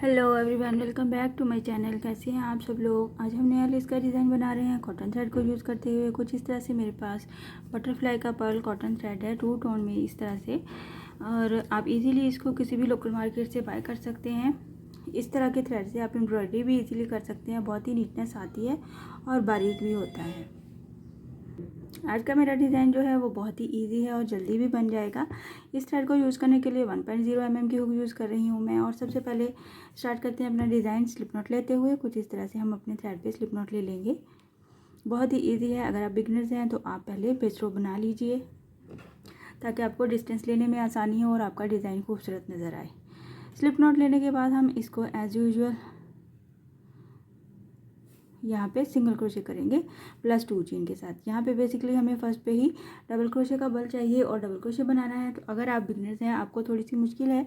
Hello everyone, welcome back to my channel. कैसे हैं आप सब लोग। आज हम नया लेस का डिज़ाइन बना रहे हैं कॉटन थ्रेड को यूज़ करते हुए। कुछ इस तरह से मेरे पास बटरफ्लाई का पर्ल कॉटन थ्रेड है 2 टोन में इस तरह से, और आप इजीली इसको किसी भी लोकल मार्केट से बाय कर सकते हैं। इस तरह के थ्रेड से आप एम्ब्रॉयडरी भी इजीली कर सकते हैं। बहुत ही नीटनेस आती है और बारीक भी होता है। आज का मेरा डिज़ाइन जो है वो बहुत ही इजी है और जल्दी भी बन जाएगा। इस थ्रेड को यूज़ करने के लिए 1.0 mm की हुक यूज़ कर रही हूँ मैं। और सबसे पहले स्टार्ट करते हैं अपना डिज़ाइन स्लिप नॉट लेते हुए। कुछ इस तरह से हम अपने थ्रेड पे स्लिप नॉट ले लेंगे। बहुत ही ईजी है। अगर आप बिगनर्स हैं तो आप पहले पेच रो बना लीजिए ताकि आपको डिस्टेंस लेने में आसानी हो और आपका डिज़ाइन खूबसूरत नज़र आए। स्लिप नॉट लेने के बाद हम इसको एज़ यूजुअल यहाँ पे सिंगल क्रोशे करेंगे प्लस 2 चेन के साथ। यहाँ पे बेसिकली हमें फर्स्ट पे ही डबल क्रोशे का बल चाहिए और डबल क्रोशे बनाना है। तो अगर आप बिगनर्स हैं, आपको थोड़ी सी मुश्किल है,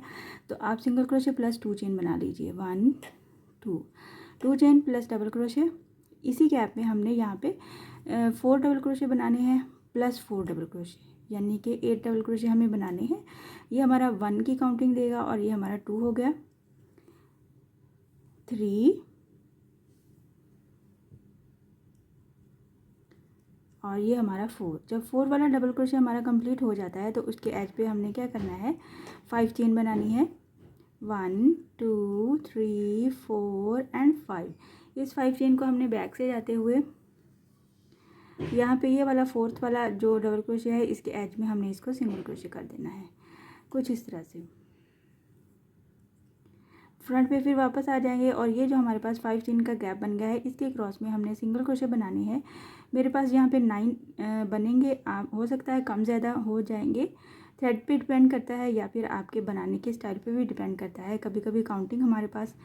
तो आप सिंगल क्रोशे प्लस 2 चेन बना लीजिए। 1 2 चेन प्लस डबल क्रोशे। इसी गैप में हमने यहाँ पे 4 डबल क्रोशे बनाने हैं प्लस 4 डबल क्रोशे, यानी कि 8 डबल क्रोशे हमें बनाने हैं। ये हमारा 1 की काउंटिंग देगा और ये हमारा 2 हो गया, 3 और ये हमारा 4। जब 4 वाला डबल क्रोशे हमारा कंप्लीट हो जाता है तो उसके एज पे हमने क्या करना है, 5 चेन बनानी है। 1 2 3 4 एंड 5। इस 5 चेन को हमने बैक से जाते हुए यहाँ पे ये वाला 4th वाला जो डबल क्रोशे है इसके एज में हमने इसको सिंगल क्रोशे कर देना है। कुछ इस तरह से फ्रंट पे फिर वापस आ जाएंगे और ये जो हमारे पास 5 चेन का गैप बन गया है इसके क्रॉस में हमने सिंगल क्रोशे बनाने हैं। मेरे पास यहाँ पे 9 बनेंगे। आप हो सकता है कम ज़्यादा हो जाएंगे, थ्रेड पे डिपेंड करता है या फिर आपके बनाने के स्टाइल पे भी डिपेंड करता है। कभी कभी काउंटिंग हमारे पास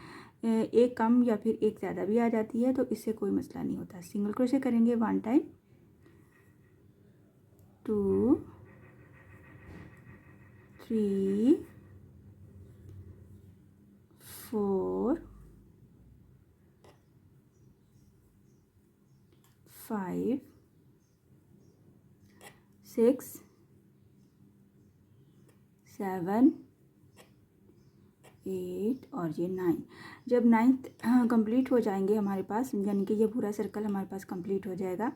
एक कम या फिर एक ज़्यादा भी आ जाती है, तो इससे कोई मसला नहीं होता। सिंगल क्रोशे करेंगे 1 टाइम, 2 3 4 5 6 7 8 और ये 9। जब 9th कंप्लीट हो जाएंगे हमारे पास, यानी कि ये पूरा सर्कल हमारे पास कंप्लीट हो जाएगा।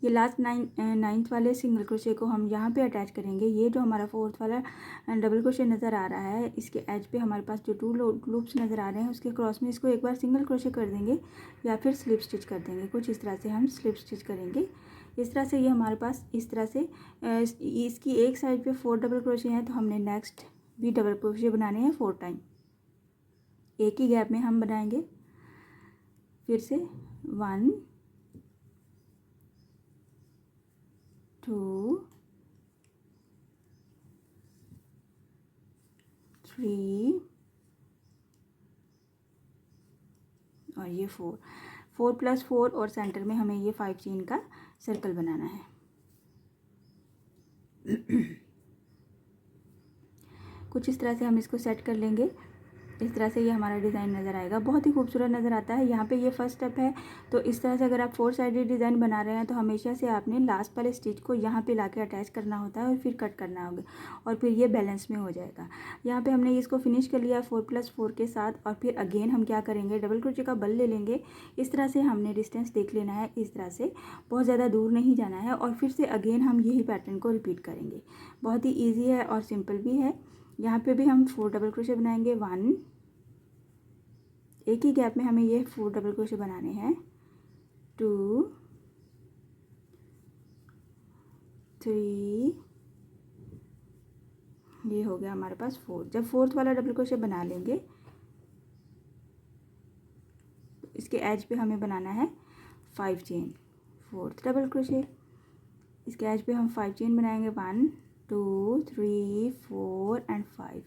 ये लास्ट 9th वाले सिंगल क्रोशे को हम यहाँ पे अटैच करेंगे। ये जो हमारा 4th वाला डबल क्रोशे नज़र आ रहा है इसके एज पे हमारे पास जो 2 लूप्स नज़र आ रहे हैं उसके क्रॉस में इसको एक बार सिंगल क्रोशे कर देंगे या फिर स्लिप स्टिच कर देंगे। कुछ इस तरह से हम स्लिप स्टिच करेंगे। इस तरह से ये हमारे पास इस तरह से इसकी एक साइड पे 4 डबल क्रोशे हैं, तो हमने नेक्स्ट भी डबल क्रोशे बनाने हैं 4 टाइम। एक ही गैप में हम बनाएंगे। फिर से 1 2 3 और ये 4 प्लस 4 और सेंटर में हमें ये 5 चेन का सर्कल बनाना है। कुछ इस तरह से हम इसको सेट कर लेंगे। इस तरह से ये हमारा डिज़ाइन नज़र आएगा, बहुत ही खूबसूरत नज़र आता है। यहाँ पे ये फर्स्ट स्टेप है। तो इस तरह से अगर आप 4 साइडेड डिज़ाइन बना रहे हैं तो हमेशा से आपने लास्ट वाले स्टिच को यहाँ पे लाके अटैच करना होता है और फिर कट करना होगा और फिर ये बैलेंस में हो जाएगा। यहाँ पे हमने इसको फिनिश कर लिया 4 प्लस 4 के साथ। और फिर अगेन हम क्या करेंगे, डबल क्रोशे का बल ले लेंगे। इस तरह से हमने डिस्टेंस देख लेना है, इस तरह से बहुत ज़्यादा दूर नहीं जाना है। और फिर से अगेन हम यही पैटर्न को रिपीट करेंगे। बहुत ही ईजी है और सिंपल भी है। यहाँ पे भी हम 4 डबल क्रोशे बनाएंगे। 1, एक ही गैप में हमें ये 4 डबल क्रोशे बनाने हैं। 2 3 ये हो गया हमारे पास 4। जब 4th वाला डबल क्रोशे बना लेंगे तो इसके एज पे हमें बनाना है 5 चेन। 4th डबल क्रोशे, इसके एज पे हम 5 चेन बनाएंगे। 1 2 3 4 एंड 5।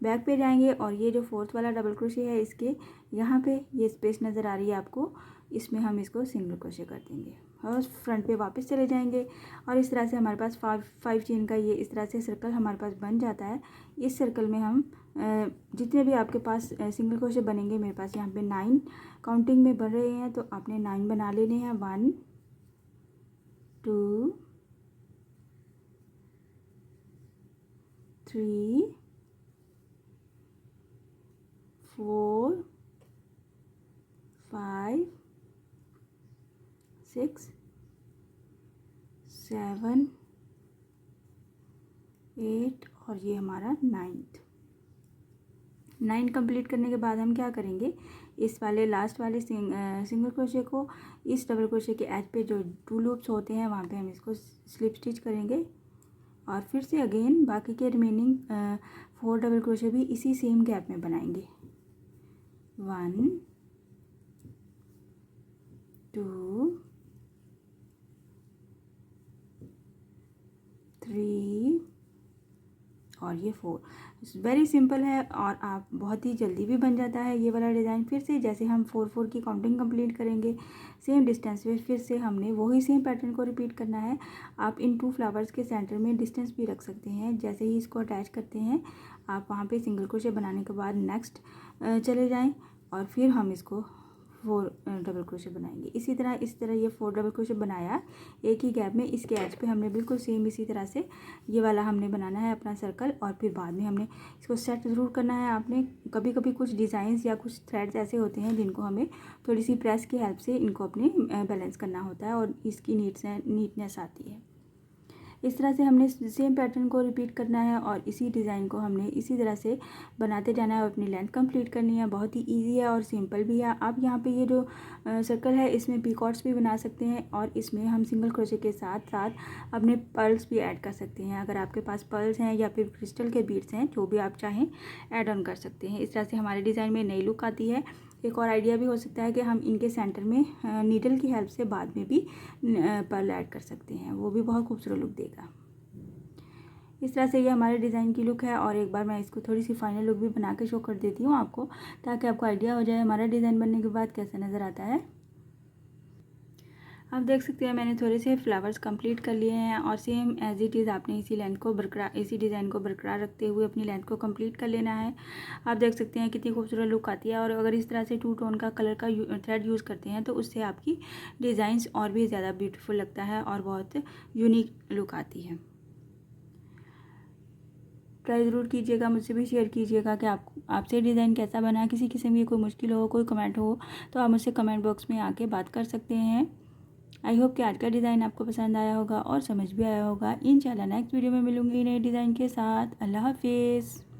बैक पे जाएंगे और ये जो 4th वाला डबल क्रोशे है इसके यहाँ पे ये स्पेस नज़र आ रही है आपको, इसमें हम इसको सिंगल क्रोशे कर देंगे और फ्रंट पे वापस चले जाएंगे। और इस तरह से हमारे पास 5 चेन का ये इस तरह से सर्कल हमारे पास बन जाता है। इस सर्कल में हम जितने भी आपके पास सिंगल क्रोशे बनेंगे, मेरे पास यहाँ पे 9 काउंटिंग में बन रहे हैं, तो आपने 9 बना लेने हैं। 1 2 3 4 5 6 7 8 और ये हमारा 9 कंप्लीट करने के बाद हम क्या करेंगे, इस वाले लास्ट वाले सिंगल क्रोशे को इस डबल क्रोशे के एज पे जो 2 लूप्स होते हैं वहाँ पे हम इसको स्लिप स्टिच करेंगे और फिर से अगेन बाकी के रिमेनिंग 4 डबल क्रोशे भी इसी सेम गैप में बनाएंगे। 1 2 3 और ये 4। वेरी सिंपल है और आप बहुत ही जल्दी भी बन जाता है ये वाला डिज़ाइन। फिर से जैसे हम 4 की काउंटिंग कंप्लीट करेंगे सेम डिस्टेंस पे फिर से हमने वही सेम पैटर्न को रिपीट करना है। आप इन 2 फ्लावर्स के सेंटर में डिस्टेंस भी रख सकते हैं। जैसे ही इसको अटैच करते हैं आप वहाँ पे सिंगल क्रोशे बनाने के बाद नेक्स्ट चले जाएं और फिर हम इसको 4 डबल क्रोशे बनाएंगे। इसी तरह ये 4 डबल क्रोशे बनाया एक ही गैप में, इसके एज पे हमने बिल्कुल सेम इसी तरह से ये वाला हमने बनाना है अपना सर्कल और फिर बाद में हमने इसको सेट ज़रूर करना है। आपने कभी कभी कुछ डिज़ाइंस या कुछ थ्रेड्स ऐसे होते हैं जिनको हमें थोड़ी सी प्रेस की हेल्प से इनको अपने बैलेंस करना होता है और इसकी नीटनेस आती है। इस तरह से हमने सेम पैटर्न को रिपीट करना है और इसी डिज़ाइन को हमने इसी तरह से बनाते जाना है और अपनी लेंथ कंप्लीट करनी है। बहुत ही इजी है और सिंपल भी है। आप यहाँ पे ये जो सर्कल है इसमें पीकॉट्स भी बना सकते हैं और इसमें हम सिंगल क्रोशे के साथ साथ अपने पर्ल्स भी ऐड कर सकते हैं। अगर आपके पास पर्ल्स हैं या फिर क्रिस्टल के बीड्स हैं जो भी आप चाहें ऐड ऑन कर सकते हैं। इस तरह से हमारे डिज़ाइन में नई लुक आती है। एक और आइडिया भी हो सकता है कि हम इनके सेंटर में नीडल की हेल्प से बाद में भी पर्ल ऐड कर सकते हैं, वो भी बहुत खूबसूरत लुक देगा। इस तरह से ये हमारे डिज़ाइन की लुक है और एक बार मैं इसको थोड़ी सी फाइनल लुक भी बना के शो कर देती हूँ आपको, ताकि आपको आइडिया हो जाए हमारा डिज़ाइन बनने के बाद कैसा नज़र आता है। आप देख सकते हैं मैंने थोड़े से फ्लावर्स कंप्लीट कर लिए हैं और सेम एज इट इज़ आपने इसी डिज़ाइन को बरकरार रखते हुए अपनी लेंथ को कंप्लीट कर लेना है। आप देख सकते हैं कितनी खूबसूरत लुक आती है और अगर इस तरह से 2 टोन का कलर का थ्रेड यूज़ करते हैं तो उससे आपकी डिज़ाइंस और भी ज़्यादा ब्यूटीफुल लगता है और बहुत यूनिक लुक आती है। ट्राई ज़रूर कीजिएगा, मुझसे भी शेयर कीजिएगा कि आपसे डिज़ाइन कैसा बना। किसी किस्म की कोई मुश्किल हो, कोई कमेंट हो तो आप मुझसे कमेंट बॉक्स में आके बात कर सकते हैं। आई होप कि आज का डिज़ाइन आपको पसंद आया होगा और समझ भी आया होगा। इंशाल्लाह नेक्स्ट वीडियो में मिलूंगी नए डिज़ाइन के साथ। अल्लाह हाफिज़।